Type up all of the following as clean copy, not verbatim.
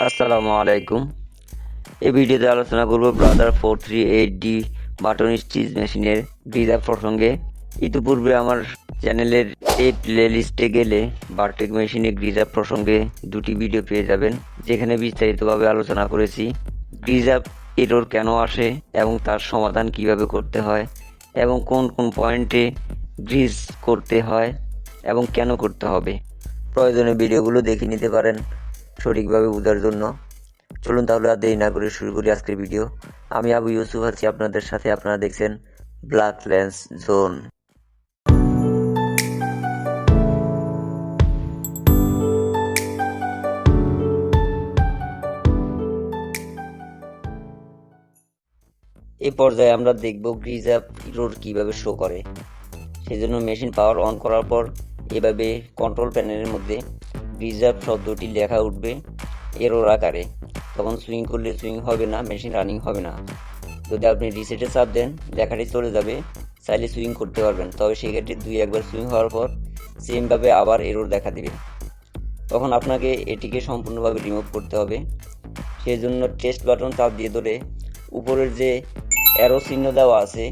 আসসালামু আলাইকুম। এই ভিডিওতে আলোচনা করব ব্রাদার 438D বাটন স্টিচ মেশিনের গ্রিজ প্রসঙ্গে। ইতিপূর্বে আমার চ্যানেলের এই প্লেলিস্টে গেলে বারটেক মেশিনের গ্রিজ প্রসঙ্গে দুটি ভিডিও পেয়ে যাবেন, যেখানে বিস্তারিতভাবে আলোচনা করেছি গ্রিজ এরর কেন আসে এবং তার সমাধান কিভাবে করতে হয় এবং কোন কোন পয়েন্টে গ্রিজ করতে হয় এবং কেন করতে হবে। প্রয়োজনীয় ভিডিওগুলো দেখে নিতে পারেন সঠিকভাবে বোঝার জন্য। চলুন তাহলে আর দেরি না করে শুরু করি আজকের ভিডিও। আমি আবু ইউসুফ আছি আপনাদের সাথে। আপনারা দেখছেন ব্ল্যাক লেন্স জোন। এই পর্যায়ে আমরা দেখব গ্রিজ আপ এরর কিভাবে শো করে। সেই জন্য মেশিন পাওয়ার অন করার পর এভাবে কন্ট্রোল প্যানেলের মধ্যে গ্রিজ আপ শব্দটি লেখা উঠবে এরর আকারে। তখন সুইং করলে সুইং হবে না, মেশিন রানিং হবে না। যদি আপনি রিসেটে চাপ দেন লেখাটি চলে যাবে, চাইলে সুইং করতে পারবেন, তবে সেক্ষেত্রে একবার সুইং হওয়ার পর সেমভাবে আবার এরর দেখা দেবে। তখন আপনাকে এটিকে সম্পূর্ণভাবে রিমুভ করতে হবে। সেই জন্য টেস্ট বাটন চাপ দিয়ে ধরে উপরের যে অ্যারো চিহ্ন দেওয়া আছে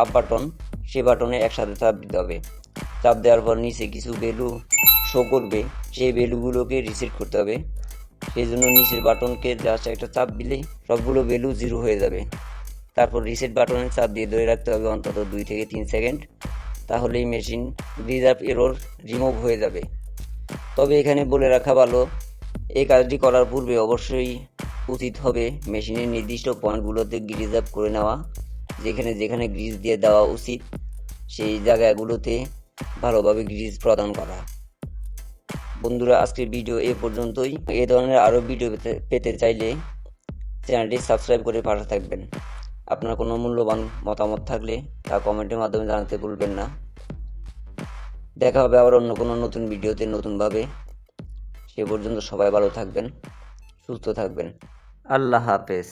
আপ বাটন, সে বাটনে একসাথে চাপ দিতে হবে। চাপ দেওয়ার পর নিচে কিছু ভ্যালু শো করবে, সেই ভ্যালুগুলোকে রিসেট করতে হবে। সেই জন্য নিচের বাটনকে জাস্ট একটা চাপ দিলেই সবগুলো ভ্যালু 0 হয়ে যাবে। তারপর রিসেট বাটনে চাপ দিয়ে ধরে রাখতে হবে অন্তত 2 থেকে 3 সেকেন্ড, তাহলেই machine grease up error remove হয়ে যাবে। তবে এখানে বলে রাখা ভালো, এই কাজটি করার পূর্বে অবশ্যই উচিত হবে মেশিনের নির্দিষ্ট পয়েন্টগুলোতে গ্রিজ আপ করে নেওয়া। যেখানে যেখানে গ্রিজ দিয়ে দেওয়া উচিত সেই জায়গাগুলোতে ভালোভাবে গ্রিজ প্রদান করা। বন্ধুরা, আজকের ভিডিও এ পর্যন্তই। এ ধরনের আরও ভিডিও পেতে চাইলে চ্যানেলটি সাবস্ক্রাইব করে পাশে থাকবেন। আপনার কোনো মূল্যবান মতামত থাকলে তা কমেন্টের মাধ্যমে জানাতে ভুলবেন না। দেখা হবে আবার অন্য কোনো নতুন ভিডিওতে নতুনভাবে। সে পর্যন্ত সবাই ভালো থাকবেন, সুস্থ থাকবেন। আল্লাহ হাফেজ।